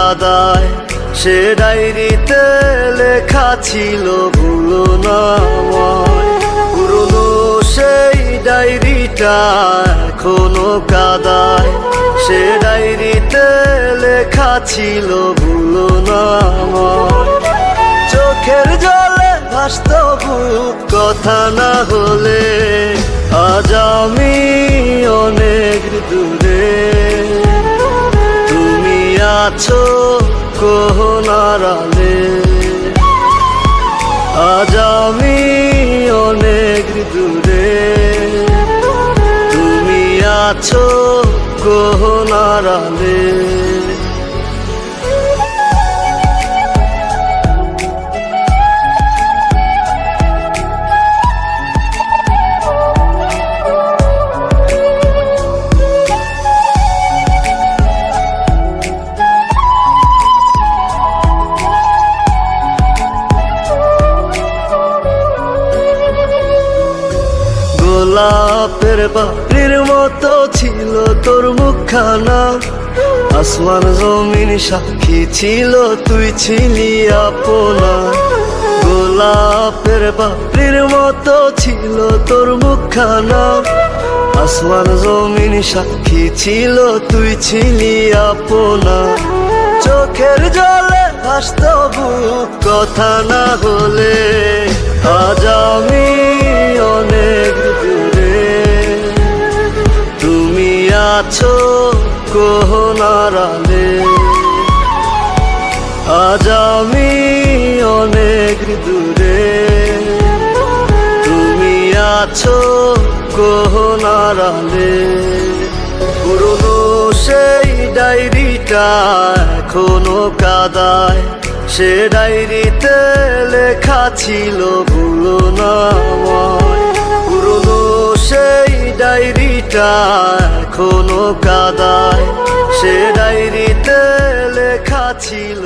কাদায়, সে ডায়েরিতে লেখা ছিল ভুলো না আমায়। পুরনো সেই ডায়েরিটা এখনো কাদায়, সে ডায়েরিতে লেখা ছিল ভুলো না আমায়। চোখের জলে ভাসত বুক কথা না হলে, আজ আমি অনেক দূরে, তুমি আছো কোহনার আলে। আজ আমি অনেক দূরে, তুমি আছো কোহনার আলে। গোলাপের বাড়ির মতো ছিল তোর মুখখানা, আসমান জমিন সাক্ষী ছিল, তুই ছিলি আপনা। গোলাপের বাড়ির মতো ছিল তোর মুখখানা, আসমান জমিন সাক্ষী ছিল, তুই ছিলি আপনা। চোখের জলে ভাসত বুক কথা না হলে, আজ আমি অনেক দূরে, তুমি আছো কোহনার আলে। আজ আমি অনেক দূরে, তুমি আছো কোহনার আলে। পুরনো সেই ডায়েরিটা এখনো কাদায়, সে ডায়েরিতে লেখা ছিল ভুলো না আমায়। পুরনো সেই ডায়েরিটা এখনো কাদায়, সে ডায়েরিতে লেখা ছিল